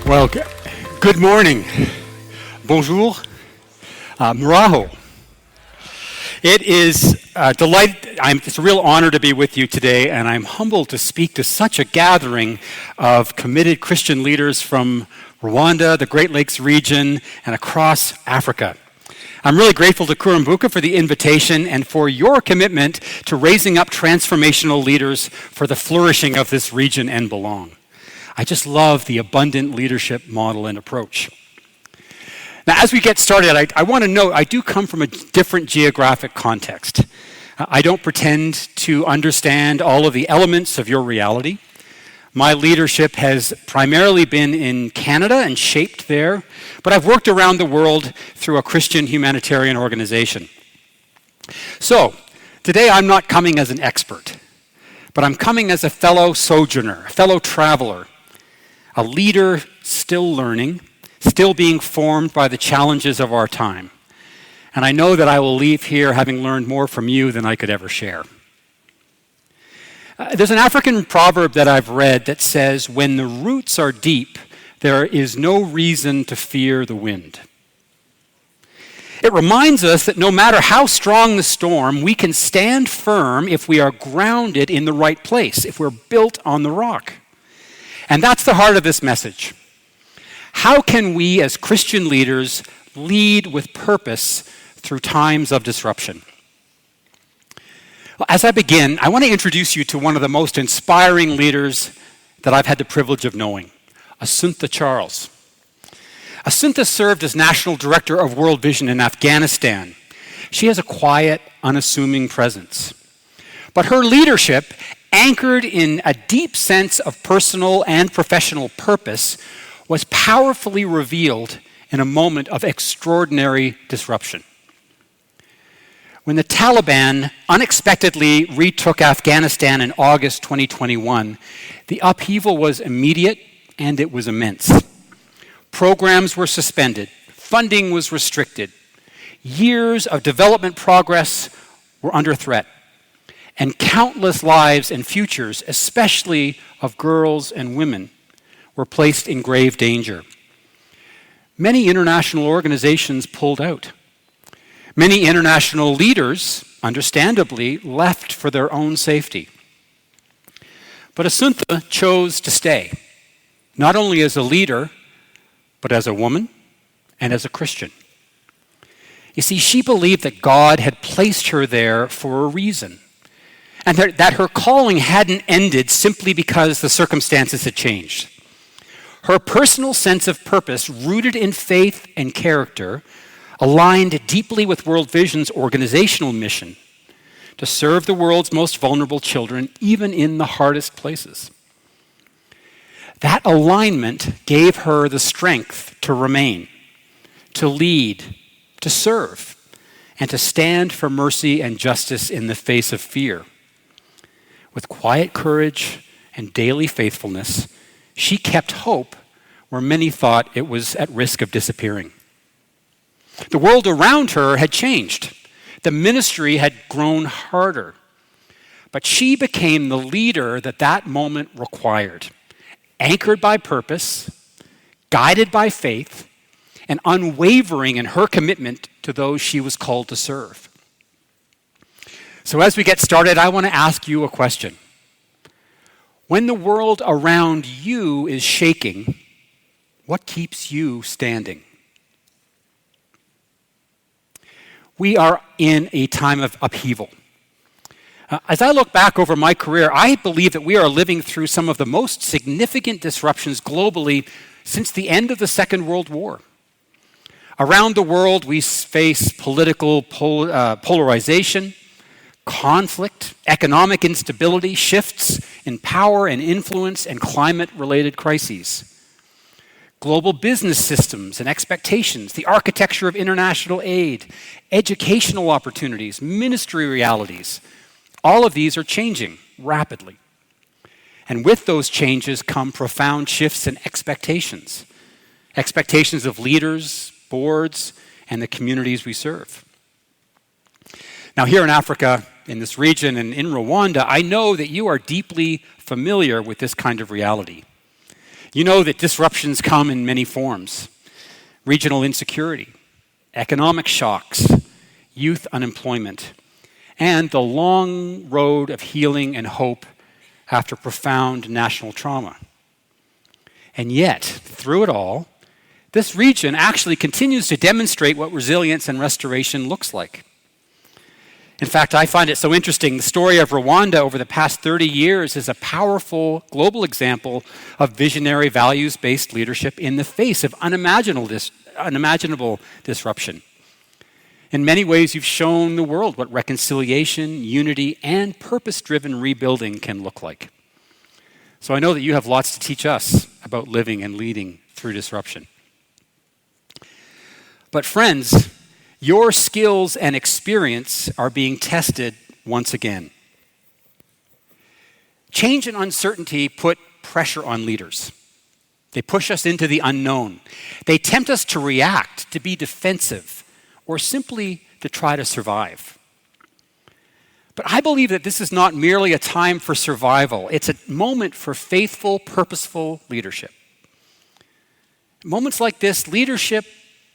Well, good morning. Bonjour. Muraho. It is it's a real honor to be with you today, and I'm humbled to speak to such a gathering of committed Christian leaders from Rwanda, the Great Lakes region, and across Africa. I'm really grateful to Kurumbuka for the invitation and for your commitment to raising up transformational leaders for the flourishing of this region and belong. I just love the abundant leadership model and approach. Now, as we get started, I want to note I do come from a different geographic context. I don't pretend to understand all of the elements of your reality. My leadership has primarily been in Canada and shaped there, but I've worked around the world through a Christian humanitarian organization. So, today I'm not coming as an expert, but I'm coming as a fellow sojourner, a fellow traveler, a leader still learning, still being formed by the challenges of our time. And I know that I will leave here having learned more from you than I could ever share. There's an African proverb that I've read that says, when the roots are deep, there is no reason to fear the wind. It reminds us that no matter how strong the storm, we can stand firm if we are grounded in the right place, if we're built on the rock. And that's the heart of this message. How can we as Christian leaders lead with purpose through times of disruption? Well, as I begin, I want to introduce you to one of the most inspiring leaders that I've had the privilege of knowing, Assunta Charles. Assunta served as National Director of World Vision in Afghanistan. She has a quiet, unassuming presence. But her leadership, anchored in a deep sense of personal and professional purpose, was powerfully revealed in a moment of extraordinary disruption. When the Taliban unexpectedly retook Afghanistan in August 2021, the upheaval was immediate and it was immense. Programs were suspended, funding was restricted, years of development progress were under threat, and countless lives and futures, especially of girls and women, were placed in grave danger. Many international organizations pulled out. Many international leaders, understandably, left for their own safety. But Assunta chose to stay, not only as a leader, but as a woman and as a Christian. You see, she believed that God had placed her there for a reason, and that her calling hadn't ended simply because the circumstances had changed. Her personal sense of purpose, rooted in faith and character, aligned deeply with World Vision's organizational mission to serve the world's most vulnerable children, even in the hardest places. That alignment gave her the strength to remain, to lead, to serve, and to stand for mercy and justice in the face of fear. With quiet courage and daily faithfulness, she kept hope where many thought it was at risk of disappearing. The world around her had changed. The ministry had grown harder. But she became the leader that moment required, anchored by purpose, guided by faith, and unwavering in her commitment to those she was called to serve. So as we get started, I want to ask you a question. When the world around you is shaking, what keeps you standing? We are in a time of upheaval. As I look back over my career, I believe that we are living through some of the most significant disruptions globally since the end of the Second World War. Around the world, we face political polarization, conflict, economic instability, shifts in power and influence, and climate-related crises. Global business systems and expectations, the architecture of international aid, educational opportunities, ministry realities, all of these are changing rapidly. And with those changes come profound shifts in expectations. Expectations of leaders, boards, and the communities we serve. Now, here in Africa, in this region and in Rwanda, I know that you are deeply familiar with this kind of reality. You know that disruptions come in many forms: regional insecurity, economic shocks, youth unemployment, and the long road of healing and hope after profound national trauma. And yet, through it all, this region actually continues to demonstrate what resilience and restoration looks like. In fact, I find it so interesting. The story of Rwanda over the past 30 years is a powerful global example of visionary values-based leadership in the face of unimaginable disruption. In many ways, you've shown the world what reconciliation, unity, and purpose-driven rebuilding can look like. So I know that you have lots to teach us about living and leading through disruption. But friends, your skills and experience are being tested once again. Change and uncertainty put pressure on leaders. They push us into the unknown. They tempt us to react, to be defensive, or simply to try to survive. But I believe that this is not merely a time for survival. It's a moment for faithful, purposeful leadership. Moments like this, leadership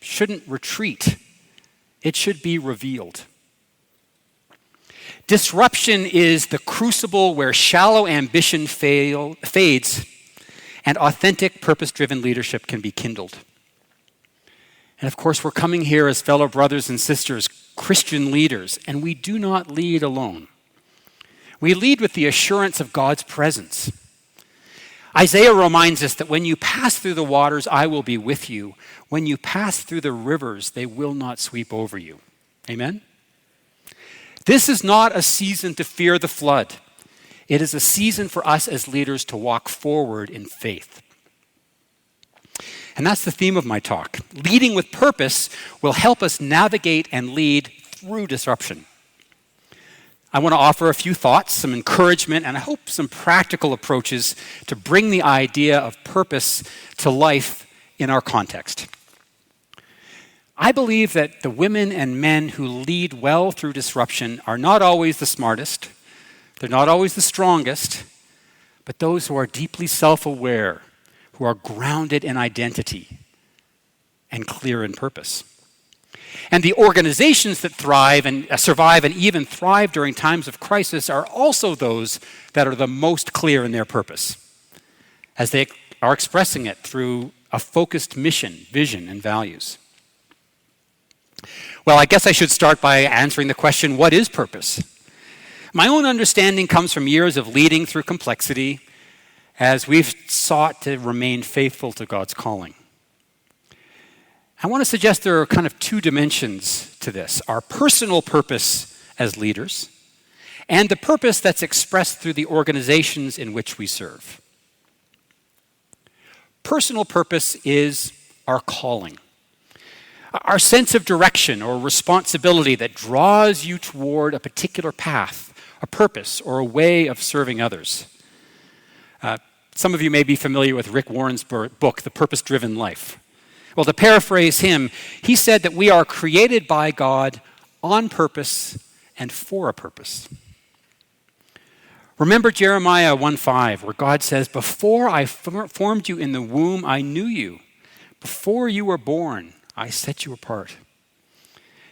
shouldn't retreat. It should be revealed. Disruption is the crucible where shallow ambition fades and authentic, purpose-driven leadership can be kindled. And of course, we're coming here as fellow brothers and sisters, Christian leaders, and we do not lead alone. We lead with the assurance of God's presence. Isaiah reminds us that when you pass through the waters, I will be with you. When you pass through the rivers, they will not sweep over you. Amen? This is not a season to fear the flood. It is a season for us as leaders to walk forward in faith. And that's the theme of my talk. Leading with purpose will help us navigate and lead through disruption. I want to offer a few thoughts, some encouragement, and I hope some practical approaches to bring the idea of purpose to life in our context. I believe that the women and men who lead well through disruption are not always the smartest, they're not always the strongest, but those who are deeply self-aware, who are grounded in identity and clear in purpose. And the organizations that thrive and survive and even thrive during times of crisis are also those that are the most clear in their purpose, as they are expressing it through a focused mission, vision, and values. Well, I guess I should start by answering the question, what is purpose? My own understanding comes from years of leading through complexity as we've sought to remain faithful to God's calling. I want to suggest there are kind of two dimensions to this: our personal purpose as leaders and the purpose that's expressed through the organizations in which we serve. Personal purpose is our calling, our sense of direction or responsibility that draws you toward a particular path, a purpose, or a way of serving others. Some of you may be familiar with Rick Warren's book, The Purpose-Driven Life. Well, to paraphrase him, he said that we are created by God on purpose and for a purpose. Remember Jeremiah 1:5, where God says, "Before I formed you in the womb, I knew you. Before you were born, I set you apart."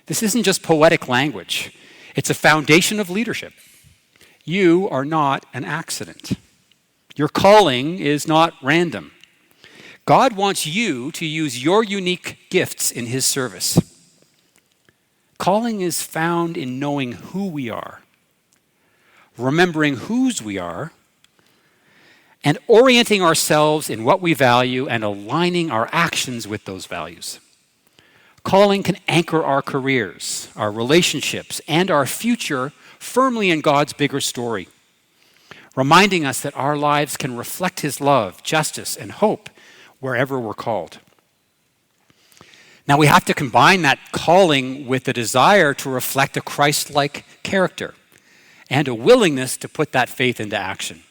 This isn't just poetic language. It's a foundation of leadership. You are not an accident. Your calling is not random. God wants you to use your unique gifts in His service. Calling is found in knowing who we are, remembering whose we are, and orienting ourselves in what we value and aligning our actions with those values. Calling can anchor our careers, our relationships, and our future firmly in God's bigger story, reminding us that our lives can reflect His love, justice, and hope wherever we're called. Now, we have to combine that calling with the desire to reflect a Christ-like character and a willingness to put that faith into action.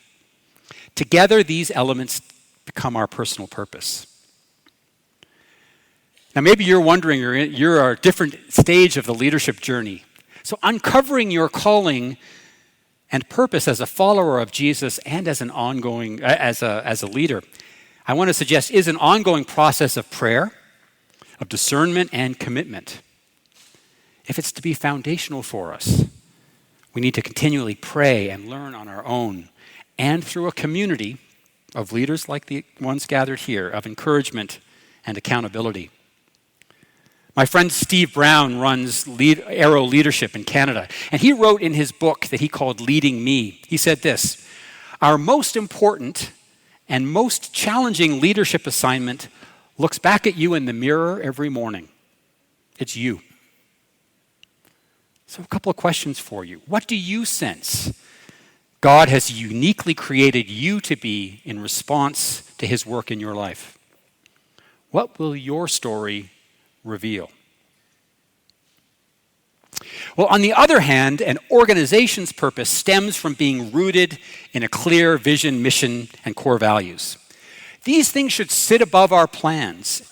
Together, these elements become our personal purpose. Now, maybe you're wondering, you're at a different stage of the leadership journey. So uncovering your calling and purpose as a follower of Jesus and as an ongoing, as a leader, I want to suggest is an ongoing process of prayer, of discernment, and commitment. If it's to be foundational for us, we need to continually pray and learn on our own and through a community of leaders like the ones gathered here, of encouragement and accountability. My friend Steve Brown runs Arrow Leadership in Canada, and he wrote in his book that he called Leading Me, he said this: "Our most important and most challenging leadership assignment looks back at you in the mirror every morning. It's you." So a couple of questions for you. What do you sense God has uniquely created you to be in response to his work in your life? What will your story reveal? Well, on the other hand, an organization's purpose stems from being rooted in a clear vision, mission, and core values. These things should sit above our plans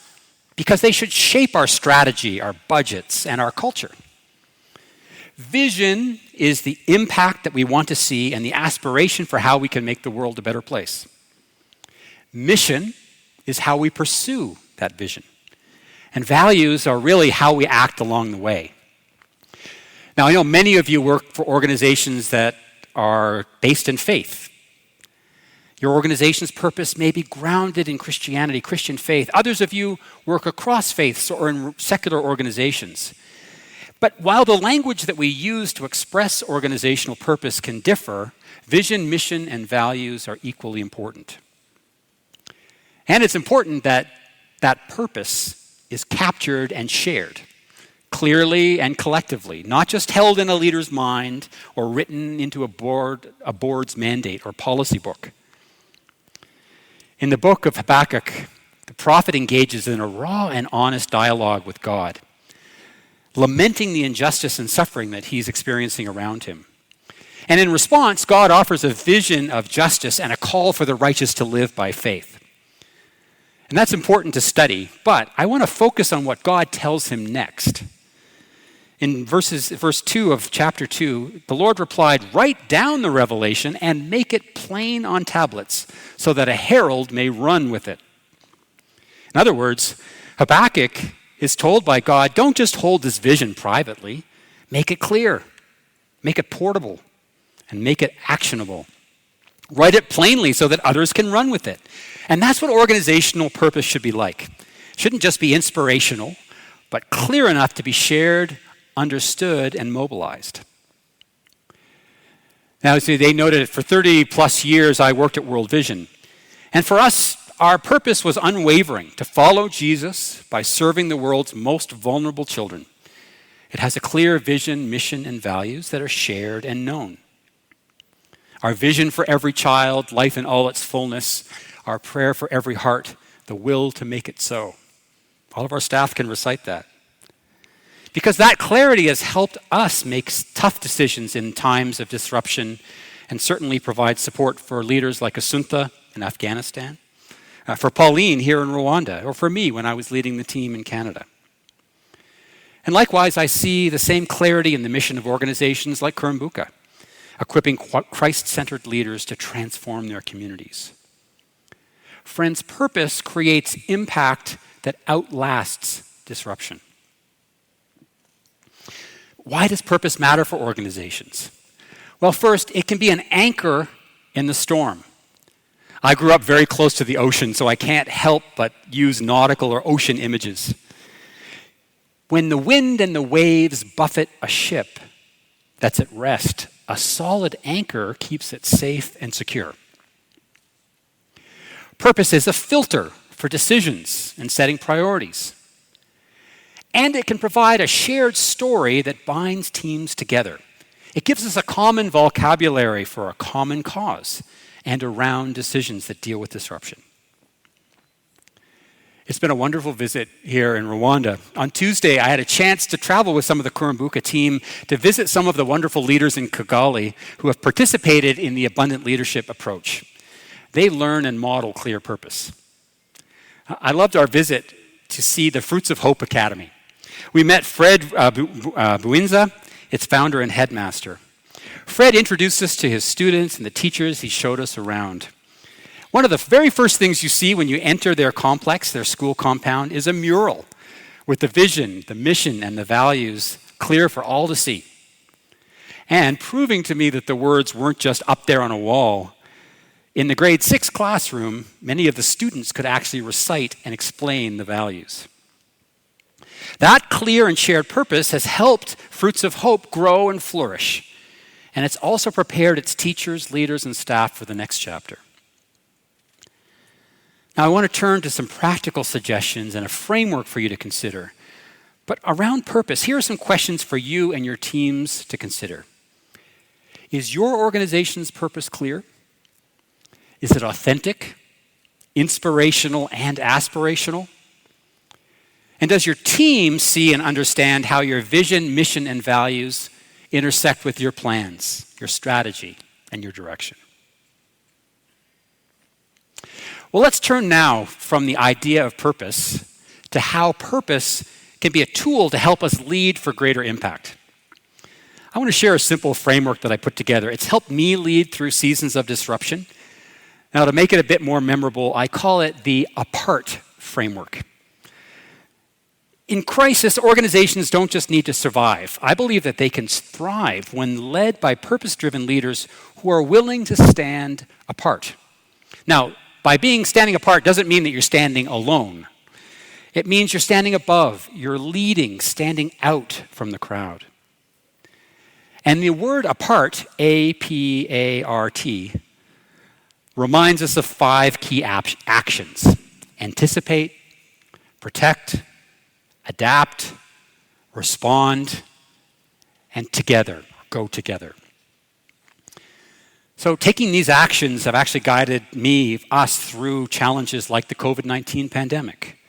because they should shape our strategy, our budgets, and our culture. Vision is the impact that we want to see and the aspiration for how we can make the world a better place. Mission is how we pursue that vision. And values are really how we act along the way. Now, I know many of you work for organizations that are based in faith. Your organization's purpose may be grounded in Christianity, Christian faith. Others of you work across faiths or in secular organizations. But while the language that we use to express organizational purpose can differ, vision, mission, and values are equally important. And it's important that that purpose is captured and shared clearly and collectively, not just held in a leader's mind or written into a board's mandate or policy book. In the book of Habakkuk, the prophet engages in a raw and honest dialogue with God, lamenting the injustice and suffering that he's experiencing around him. And in response, God offers a vision of justice and a call for the righteous to live by faith. And that's important to study, but I want to focus on what God tells him next. In verse 2 of chapter 2, the Lord replied, "Write down the revelation and make it plain on tablets so that a herald may run with it." In other words, Habakkuk is told by God, don't just hold this vision privately, make it clear, make it portable, and make it actionable. Write it plainly so that others can run with it. And that's what organizational purpose should be like. It shouldn't just be inspirational, but clear enough to be shared, understood, and mobilized. Now, see, they noted for 30 plus years I worked at World Vision. And for us, our purpose was unwavering, to follow Jesus by serving the world's most vulnerable children. It has a clear vision, mission, and values that are shared and known. Our vision for every child, life in all its fullness, our prayer for every heart, the will to make it so. All of our staff can recite that. Because that clarity has helped us make tough decisions in times of disruption and certainly provide support for leaders like Assunta in Afghanistan, for Pauline here in Rwanda, or for me when I was leading the team in Canada. And likewise, I see the same clarity in the mission of organizations like Kurumbuka, equipping Christ-centered leaders to transform their communities. Friends, purpose creates impact that outlasts disruption. Why does purpose matter for organizations? Well, first, it can be an anchor in the storm. I grew up very close to the ocean, so I can't help but use nautical or ocean images. When the wind and the waves buffet a ship that's at rest, a solid anchor keeps it safe and secure. Purpose is a filter for decisions and setting priorities. And it can provide a shared story that binds teams together. It gives us a common vocabulary for a common cause and around decisions that deal with disruption. It's been a wonderful visit here in Rwanda. On Tuesday, I had a chance to travel with some of the Kurumbuka team to visit some of the wonderful leaders in Kigali who have participated in the abundant leadership approach. They learn and model clear purpose. I loved our visit to see the Fruits of Hope Academy. We met Fred Buinza, its founder and headmaster. Fred introduced us to his students and the teachers he showed us around. One of the very first things you see when you enter their complex, their school compound, is a mural with the vision, the mission, and the values clear for all to see. And proving to me that the words weren't just up there on a wall, in the grade 6 classroom, many of the students could actually recite and explain the values. That clear and shared purpose has helped Fruits of Hope grow and flourish. And it's also prepared its teachers, leaders, and staff for the next chapter. Now, I want to turn to some practical suggestions and a framework for you to consider. But around purpose, here are some questions for you and your teams to consider. Is your organization's purpose clear? Is it authentic, inspirational, and aspirational? And does your team see and understand how your vision, mission, and values intersect with your plans, your strategy, and your direction? Well, let's turn now from the idea of purpose to how purpose can be a tool to help us lead for greater impact. I want to share a simple framework that I put together. It's helped me lead through seasons of disruption. Now, to make it a bit more memorable, I call it the APART framework. In crisis, organizations don't just need to survive. I believe that they can thrive when led by purpose-driven leaders who are willing to stand apart. Now, by standing apart doesn't mean that you're standing alone. It means you're standing above, you're leading, standing out from the crowd. And the word apart, A-P-A-R-T, reminds us of 5 key actions: anticipate, protect, adapt, respond, and together, go together. So taking these actions have actually guided us through challenges like the COVID-19 pandemic,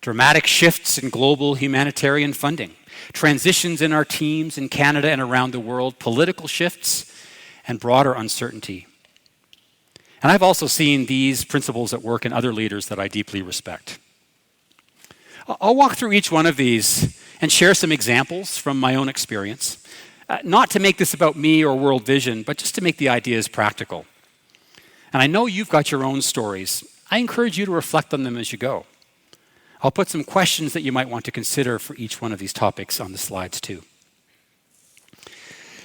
dramatic shifts in global humanitarian funding, transitions in our teams in Canada and around the world, political shifts, and broader uncertainty. And I've also seen these principles at work in other leaders that I deeply respect. I'll walk through each one of these and share some examples from my own experience. Not to make this about me or World Vision, but just to make the ideas practical. And I know you've got your own stories. I encourage you to reflect on them as you go. I'll put some questions that you might want to consider for each one of these topics on the slides too.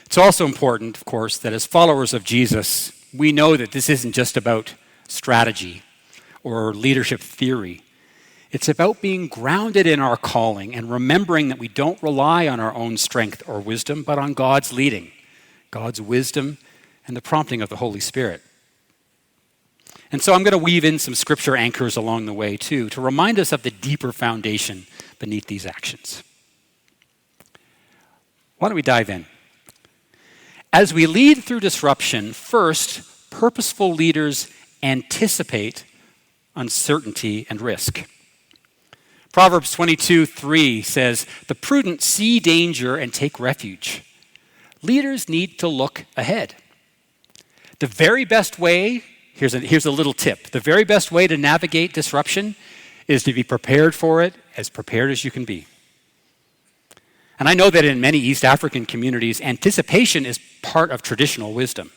It's also important, of course, that as followers of Jesus, we know that this isn't just about strategy or leadership theory. It's about being grounded in our calling and remembering that we don't rely on our own strength or wisdom, but on God's leading, God's wisdom, and the prompting of the Holy Spirit. And so I'm going to weave in some scripture anchors along the way too, to remind us of the deeper foundation beneath these actions. Why don't we dive in? As we lead through disruption, first, purposeful leaders anticipate uncertainty and risk. Proverbs 22:3 says, "The prudent see danger and take refuge." Leaders need to look ahead. The very best way, here's a little tip, the very best way to navigate disruption is to be prepared for it, as prepared as you can be. And I know that in many East African communities, anticipation is part of traditional wisdom.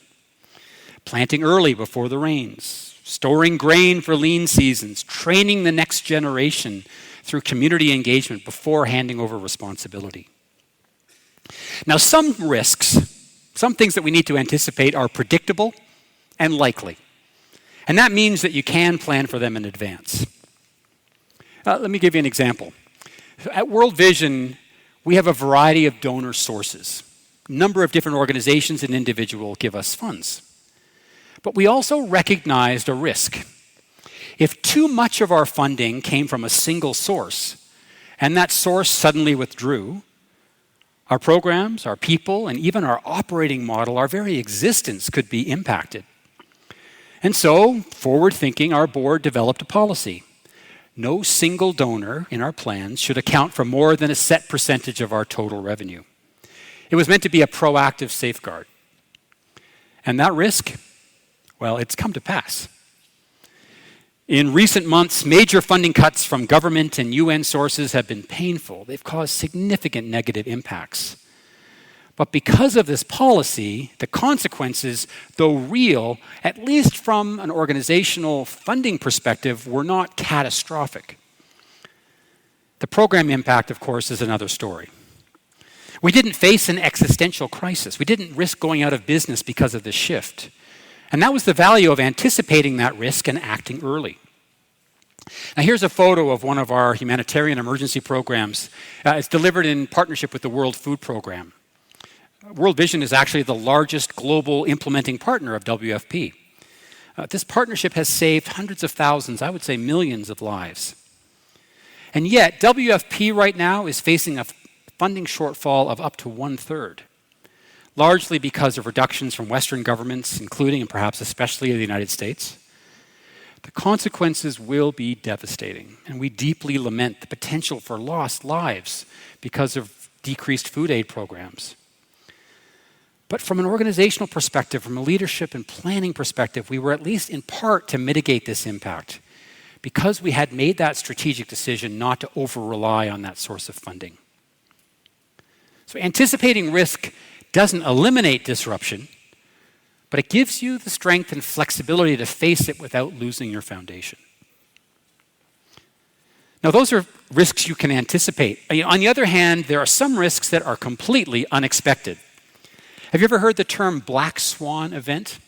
Planting early before the rains, storing grain for lean seasons, training the next generation through community engagement before handing over responsibility. Now, some risks, some things that we need to anticipate are predictable and likely. And that means that you can plan for them in advance. Let me give you an example. At World Vision, we have a variety of donor sources. A number of different organizations and individuals give us funds. But we also recognized a risk. If too much of our funding came from a single source, and that source suddenly withdrew, our programs, our people, and even our operating model, our very existence could be impacted. And so, forward thinking, our board developed a policy. No single donor in our plans should account for more than a set percentage of our total revenue. It was meant to be a proactive safeguard. And that risk, well, it's come to pass. In recent months, major funding cuts from government and UN sources have been painful. They've caused significant negative impacts. But because of this policy, the consequences, though real, at least from an organizational funding perspective, were not catastrophic. The program impact, of course, is another story. We didn't face an existential crisis. We didn't risk going out of business because of this shift. And that was the value of anticipating that risk and acting early. Now, here's a photo of one of our humanitarian emergency programs. It's delivered in partnership with the World Food Program. World Vision is actually the largest global implementing partner of WFP. This partnership has saved hundreds of thousands, I would say millions of lives. And yet, WFP right now is facing a funding shortfall of up to 1/3, largely because of reductions from Western governments, including and perhaps especially the United States. The consequences will be devastating, and we deeply lament the potential for lost lives because of decreased food aid programs. But from an organizational perspective, from a leadership and planning perspective, we were at least in part to mitigate this impact because we had made that strategic decision not to over-rely on that source of funding. So anticipating risk doesn't eliminate disruption, but it gives you the strength and flexibility to face it without losing your foundation. Now, those are risks you can anticipate. On the other hand, there are some risks that are completely unexpected. Have you ever heard the term black swan event?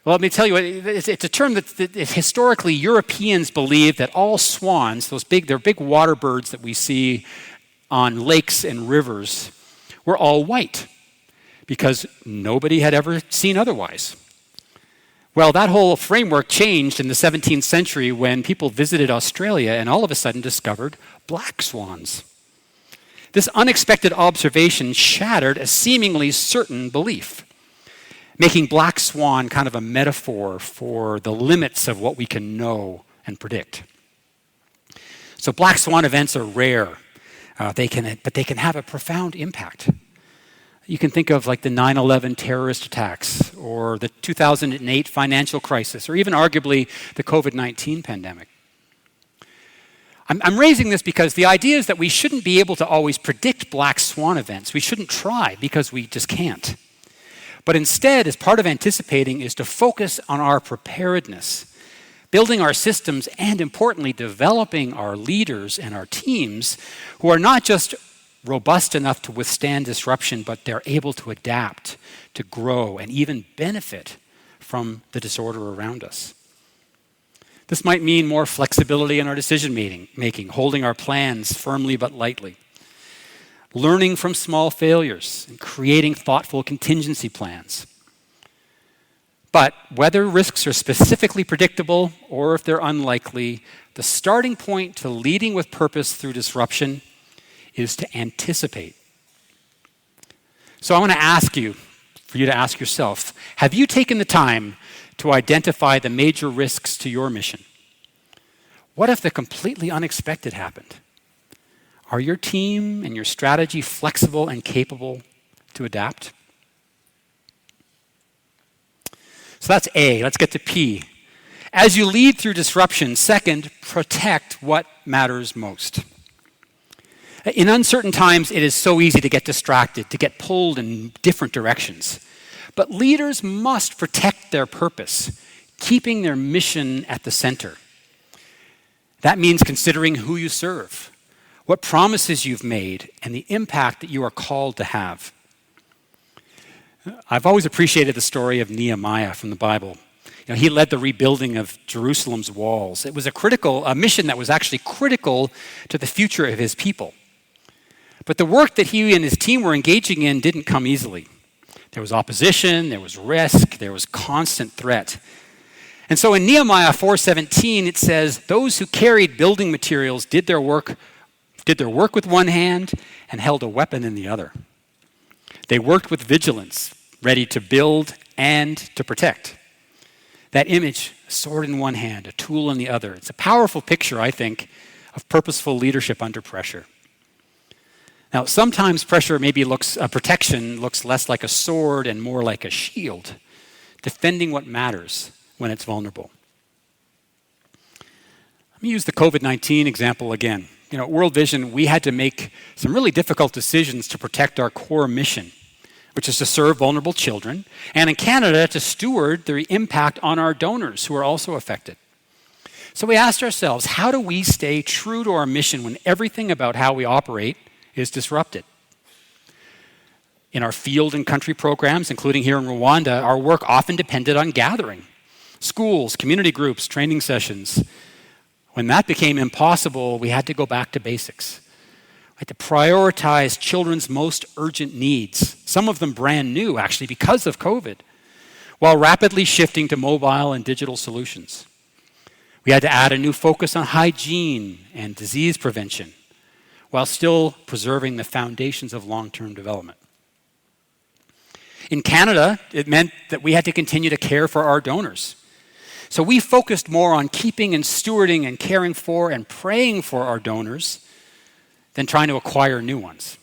Well, let me tell you, it's a term that historically Europeans believe that all swans, they're big water birds that we see on lakes and rivers, were all white because nobody had ever seen otherwise. Well, that whole framework changed in the 17th century when people visited Australia and all of a sudden discovered black swans. This unexpected observation shattered a seemingly certain belief, making black swan kind of a metaphor for the limits of what we can know and predict. So black swan events are rare, but they can have a profound impact. You can think of like the 9/11 terrorist attacks or the 2008 financial crisis or even arguably the COVID-19 pandemic. I'm raising this because the idea is that we shouldn't be able to always predict black swan events. We shouldn't try because we just can't. But instead, as part of anticipating, is to focus on our preparedness, building our systems, and importantly, developing our leaders and our teams who are not just robust enough to withstand disruption, but they're able to adapt, to grow, and even benefit from the disorder around us. This might mean more flexibility in our decision making, holding our plans firmly but lightly, learning from small failures, and creating thoughtful contingency plans. But whether risks are specifically predictable or if they're unlikely, the starting point to leading with purpose through disruption is to anticipate. So I want to ask you, for you to ask yourself, have you taken the time to identify the major risks to your mission? What if the completely unexpected happened? Are your team and your strategy flexible and capable to adapt? So that's A. Let's get to P. As you lead through disruption, second, protect what matters most. In uncertain times, it is so easy to get distracted, to get pulled in different directions. But leaders must protect their purpose, keeping their mission at the center. That means considering who you serve, what promises you've made, and the impact that you are called to have. I've always appreciated the story of Nehemiah from the Bible. He led the rebuilding of Jerusalem's walls. It was a mission that was actually critical to the future of his people. But the work that he and his team were engaging in didn't come easily. There was opposition, there was risk, there was constant threat. And so in Nehemiah 4:17, it says, those who carried building materials did their work with one hand and held a weapon in the other. They worked with vigilance, ready to build and to protect. That image, a sword in one hand, a tool in the other. It's a powerful picture, I think, of purposeful leadership under pressure. Now, sometimes protection looks less like a sword and more like a shield, defending what matters when it's vulnerable. Let me use the COVID-19 example again. at World Vision, we had to make some really difficult decisions to protect our core mission, which is to serve vulnerable children, and in Canada, to steward the impact on our donors who are also affected. So we asked ourselves, how do we stay true to our mission when everything about how we operate is disrupted? In our field and country programs, including here in Rwanda, our work often depended on gathering. Schools, community groups, training sessions. When that became impossible, we had to go back to basics. We had to prioritize children's most urgent needs, some of them brand new, actually, because of COVID, while rapidly shifting to mobile and digital solutions. We had to add a new focus on hygiene and disease prevention, while still preserving the foundations of long-term development. In Canada, it meant that we had to continue to care for our donors. So we focused more on keeping and stewarding and caring for and praying for our donors than trying to acquire new ones.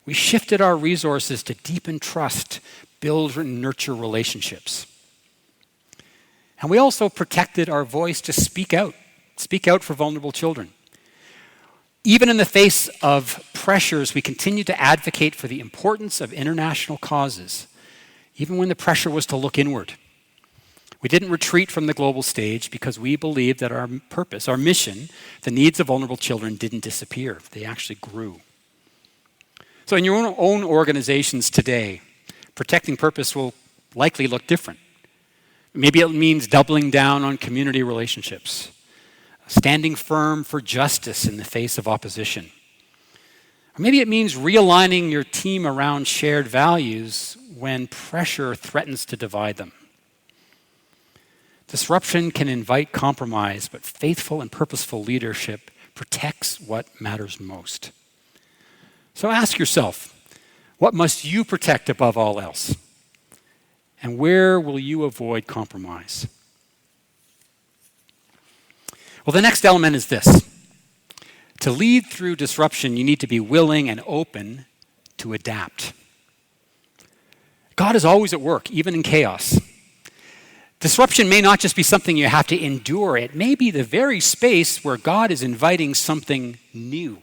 We shifted our resources to deepen trust, build and nurture relationships. And we also protected our voice to speak out for vulnerable children. Even in the face of pressures, we continued to advocate for the importance of international causes, even when the pressure was to look inward. We didn't retreat from the global stage because we believed that our purpose, our mission, the needs of vulnerable children didn't disappear. They actually grew. So in your own organizations today, protecting purpose will likely look different. Maybe it means doubling down on community relationships, standing firm for justice in the face of opposition. Or maybe it means realigning your team around shared values when pressure threatens to divide them. Disruption can invite compromise, but faithful and purposeful leadership protects what matters most. So ask yourself, what must you protect above all else? And where will you avoid compromise? Well, the next element is this. To lead through disruption, you need to be willing and open to adapt. God is always at work, even in chaos. Disruption may not just be something you have to endure. It may be the very space where God is inviting something new.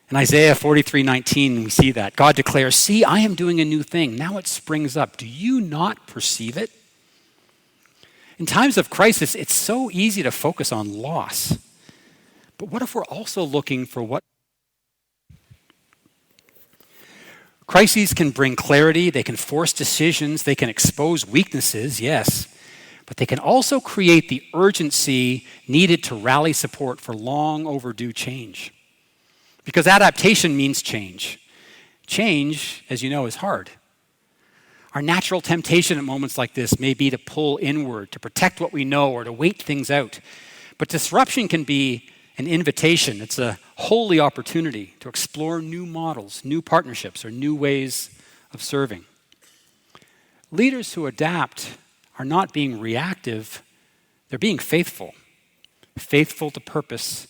In Isaiah 43:19, we see that. God declares, "See, I am doing a new thing. Now it springs up. Do you not perceive it?" In times of crisis, it's so easy to focus on loss. But what if we're also looking for what? Crises can bring clarity, they can force decisions, they can expose weaknesses, yes, but they can also create the urgency needed to rally support for long overdue change. Because adaptation means change. Change, as you know, is hard. Our natural temptation at moments like this may be to pull inward, to protect what we know, or to wait things out. But disruption can be an invitation. It's a holy opportunity to explore new models, new partnerships, or new ways of serving. Leaders who adapt are not being reactive, they're being faithful. Faithful to purpose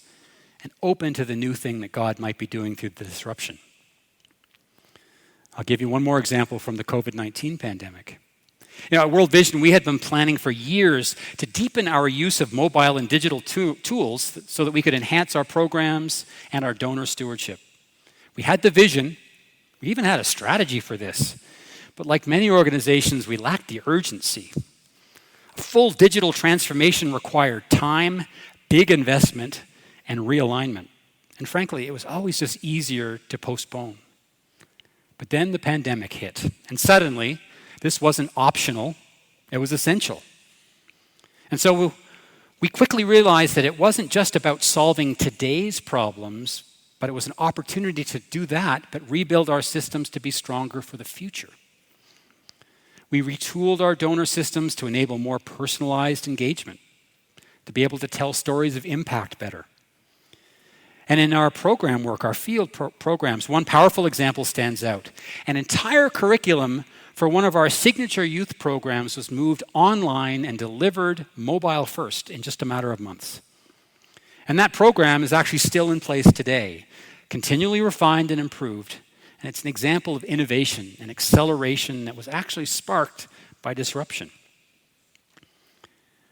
and open to the new thing that God might be doing through the disruption. I'll give you one more example from the COVID-19 pandemic. At World Vision, we had been planning for years to deepen our use of mobile and digital tools so that we could enhance our programs and our donor stewardship. We had the vision, we even had a strategy for this, but like many organizations, we lacked the urgency. A full digital transformation required time, big investment, and realignment. And frankly, it was always just easier to postpone. But then the pandemic hit, and suddenly, this wasn't optional, it was essential. And so we quickly realized that it wasn't just about solving today's problems, but it was an opportunity to do that, but rebuild our systems to be stronger for the future. We retooled our donor systems to enable more personalized engagement, to be able to tell stories of impact better. And in our program work, our field programs, one powerful example stands out. An entire curriculum for one of our signature youth programs was moved online and delivered mobile first in just a matter of months. And that program is actually still in place today, continually refined and improved. And it's an example of innovation and acceleration that was actually sparked by disruption.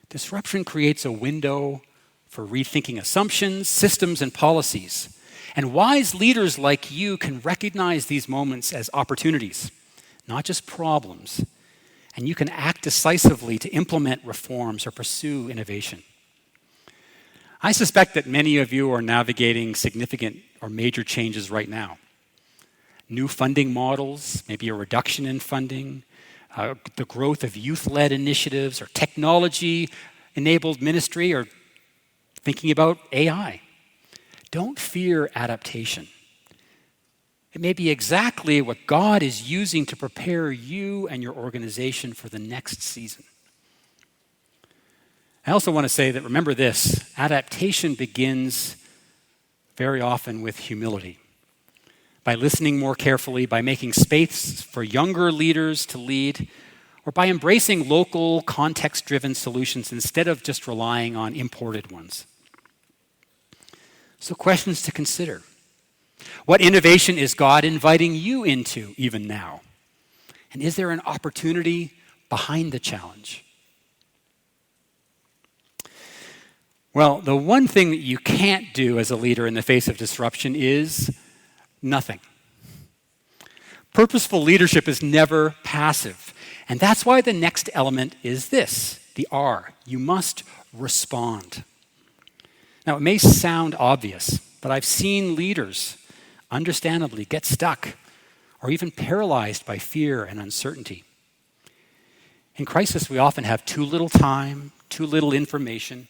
Disruption creates a window for rethinking assumptions, systems, and policies. And wise leaders like you can recognize these moments as opportunities, not just problems. And you can act decisively to implement reforms or pursue innovation. I suspect that many of you are navigating significant or major changes right now. New funding models, maybe a reduction in funding, the growth of youth-led initiatives or technology-enabled ministry, or thinking about AI. Don't fear adaptation. It may be exactly what God is using to prepare you and your organization for the next season. I also want to say that, remember this, adaptation begins very often with humility. By listening more carefully, by making space for younger leaders to lead, or by embracing local, context-driven solutions instead of just relying on imported ones. So, questions to consider. What innovation is God inviting you into even now? And is there an opportunity behind the challenge? Well, the one thing that you can't do as a leader in the face of disruption is nothing. Purposeful leadership is never passive. And that's why the next element is this, the R. You must respond. Now, it may sound obvious, but I've seen leaders, understandably, get stuck or even paralyzed by fear and uncertainty. In crisis, we often have too little time, too little information,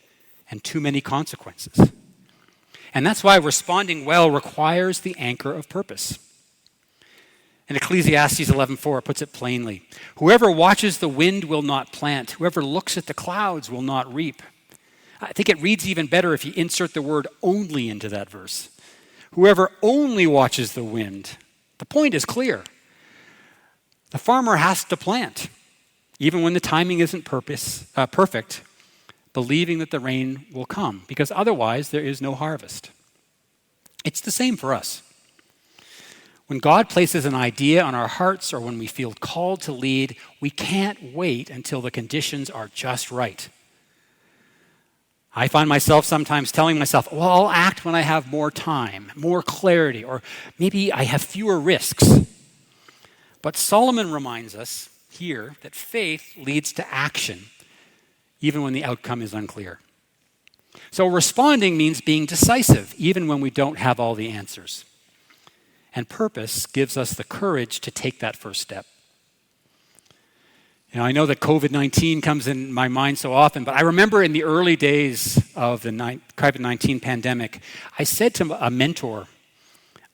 and too many consequences. And that's why responding well requires the anchor of purpose. In Ecclesiastes 11:4, it puts it plainly. Whoever watches the wind will not plant. Whoever looks at the clouds will not reap. I think it reads even better if you insert the word only into that verse. Whoever only watches the wind. The point is clear. The farmer has to plant, even when the timing isn't perfect, believing that the rain will come, because otherwise there is no harvest. It's the same for us. When God places an idea on our hearts or when we feel called to lead, we can't wait until the conditions are just right. I find myself sometimes telling myself, well, I'll act when I have more time, more clarity, or maybe I have fewer risks. But Solomon reminds us here that faith leads to action, even when the outcome is unclear. So responding means being decisive, even when we don't have all the answers. And purpose gives us the courage to take that first step. You know, I know that COVID-19 comes in my mind so often, but I remember in the early days of the COVID-19 pandemic, I said to a mentor,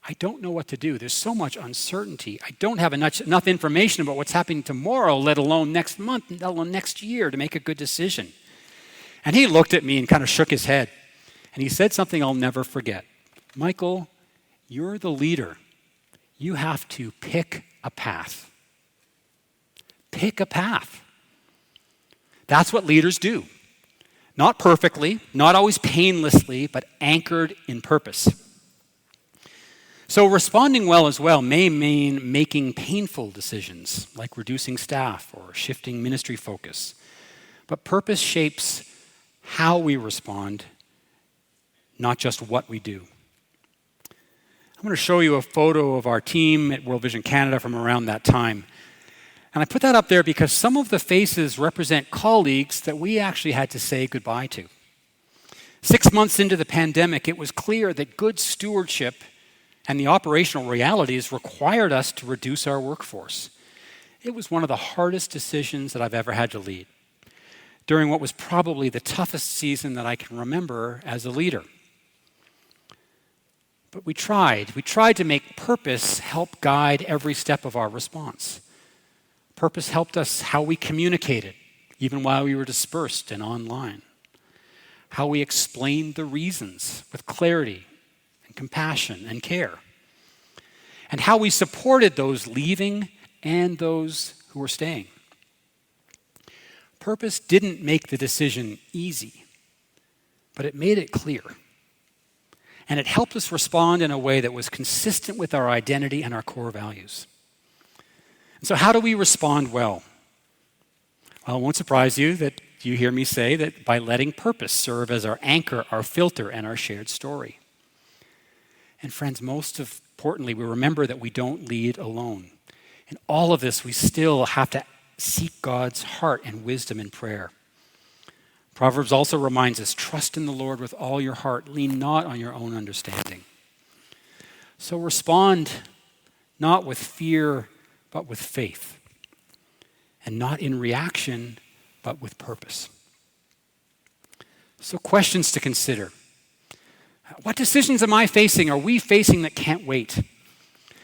I don't know what to do. There's so much uncertainty. I don't have enough information about what's happening tomorrow, let alone next month, let alone next year, to make a good decision. And he looked at me and kind of shook his head. And he said something I'll never forget. Michael, you're the leader. You have to pick a path. Pick a path. That's what leaders do. Not perfectly, not always painlessly, but anchored in purpose. So responding well as well may mean making painful decisions, like reducing staff or shifting ministry focus. But purpose shapes how we respond, not just what we do. I'm going to show you a photo of our team at World Vision Canada from around that time. And I put that up there because some of the faces represent colleagues that we actually had to say goodbye to. 6 months into the pandemic, it was clear that good stewardship and the operational realities required us to reduce our workforce. It was one of the hardest decisions that I've ever had to lead, during what was probably the toughest season that I can remember as a leader. But we tried to make purpose help guide every step of our response. Purpose helped us how we communicated, even while we were dispersed and online. How we explained the reasons with clarity and compassion and care. And how we supported those leaving and those who were staying. Purpose didn't make the decision easy, but it made it clear. And it helped us respond in a way that was consistent with our identity and our core values. And so how do we respond well? Well, it won't surprise you that you hear me say that by letting purpose serve as our anchor, our filter, and our shared story. And friends, most importantly, we remember that we don't lead alone. In all of this, we still have to seek God's heart and wisdom in prayer. Proverbs also reminds us, trust in the Lord with all your heart, lean not on your own understanding. So respond not with fear, but with faith. And not in reaction, but with purpose. So questions to consider. What decisions am I facing? Are we facing that can't wait?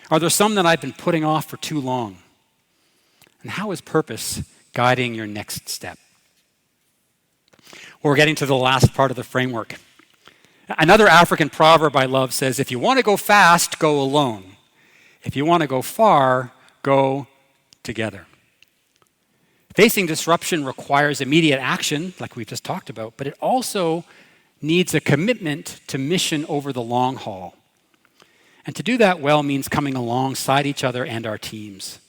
Are there some that I've been putting off for too long? And how is purpose guiding your next step? We're getting to the last part of the framework. Another African proverb I love says, if you want to go fast, go alone. If you want to go far, go together. Facing disruption requires immediate action, like we've just talked about, but it also needs a commitment to mission over the long haul. And to do that well means coming alongside each other and our teams.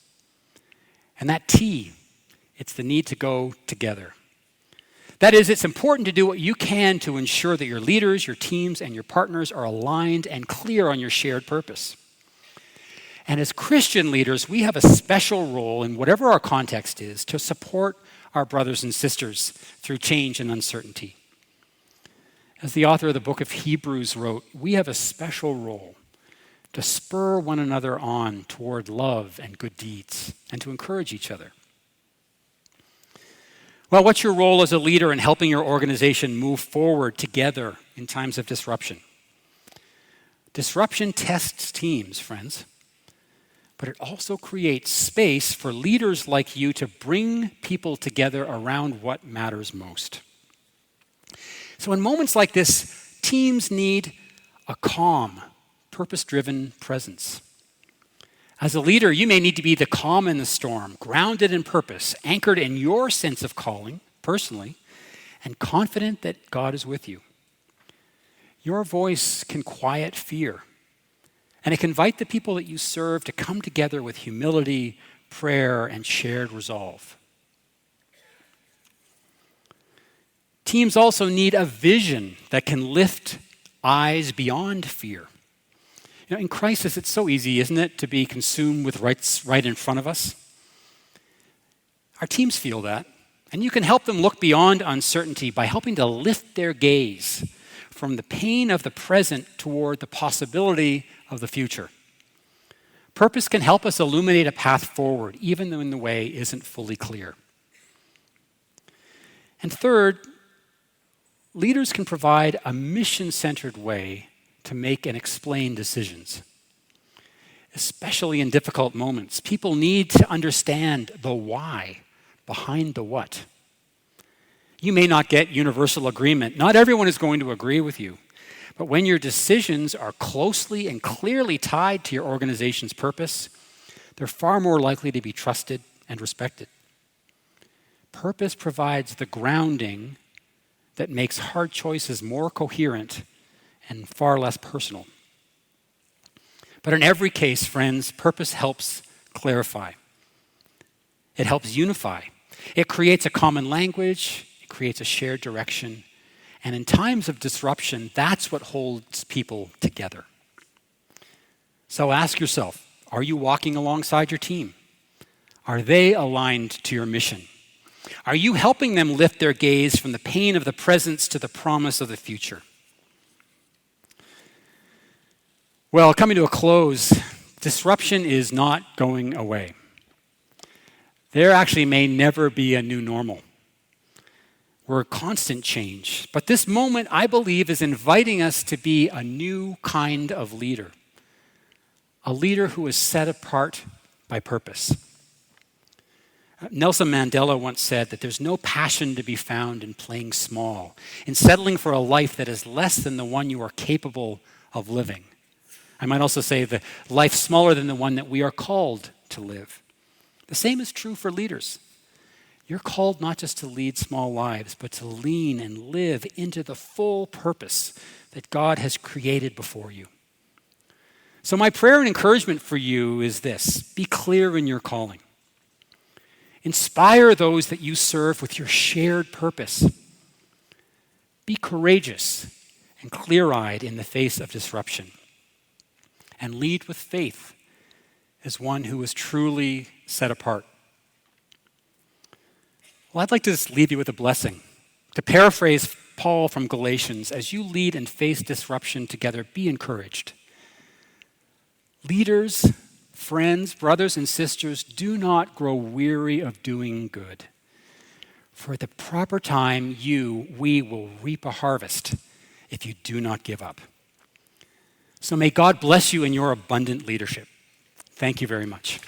And that T, it's the need to go together. That is, it's important to do what you can to ensure that your leaders, your teams, and your partners are aligned and clear on your shared purpose. And as Christian leaders, we have a special role in whatever our context is to support our brothers and sisters through change and uncertainty. As the author of the book of Hebrews wrote, we have a special role to spur one another on toward love and good deeds and to encourage each other. Well, what's your role as a leader in helping your organization move forward together in times of disruption? Disruption tests teams, friends. But it also creates space for leaders like you to bring people together around what matters most. So in moments like this, teams need a calm, purpose-driven presence. As a leader, you may need to be the calm in the storm, grounded in purpose, anchored in your sense of calling, personally, and confident that God is with you. Your voice can quiet fear. And it can invite the people that you serve to come together with humility, prayer, and shared resolve. Teams also need a vision that can lift eyes beyond fear. You know, in crisis, it's so easy, isn't it, to be consumed with what's right in front of us? Our teams feel that. And you can help them look beyond uncertainty by helping to lift their gaze from the pain of the present toward the possibility of the future. Purpose can help us illuminate a path forward, even when the way isn't fully clear. And third, leaders can provide a mission-centered way to make and explain decisions. Especially in difficult moments, people need to understand the why behind the what. You may not get universal agreement. Not everyone is going to agree with you. But when your decisions are closely and clearly tied to your organization's purpose, they're far more likely to be trusted and respected. Purpose provides the grounding that makes hard choices more coherent and far less personal. But in every case, friends, purpose helps clarify. It helps unify. It creates a common language. It creates a shared direction. And in times of disruption, that's what holds people together. So ask yourself, are you walking alongside your team? Are they aligned to your mission? Are you helping them lift their gaze from the pain of the present to the promise of the future? Well, coming to a close, disruption is not going away. There actually may never be a new normal. We're a constant change. But this moment, I believe, is inviting us to be a new kind of leader. A leader who is set apart by purpose. Nelson Mandela once said that there's no passion to be found in playing small, in settling for a life that is less than the one you are capable of living. I might also say the life smaller than the one that we are called to live. The same is true for leaders. You're called not just to lead small lives, but to lean and live into the full purpose that God has created before you. So my prayer and encouragement for you is this: be clear in your calling. Inspire those that you serve with your shared purpose. Be courageous and clear-eyed in the face of disruption. And lead with faith as one who is truly set apart. Well, I'd like to just leave you with a blessing. To paraphrase Paul from Galatians, as you lead and face disruption together, be encouraged. Leaders, friends, brothers and sisters, do not grow weary of doing good. For at the proper time, we will reap a harvest if you do not give up. So may God bless you in your abundant leadership. Thank you very much.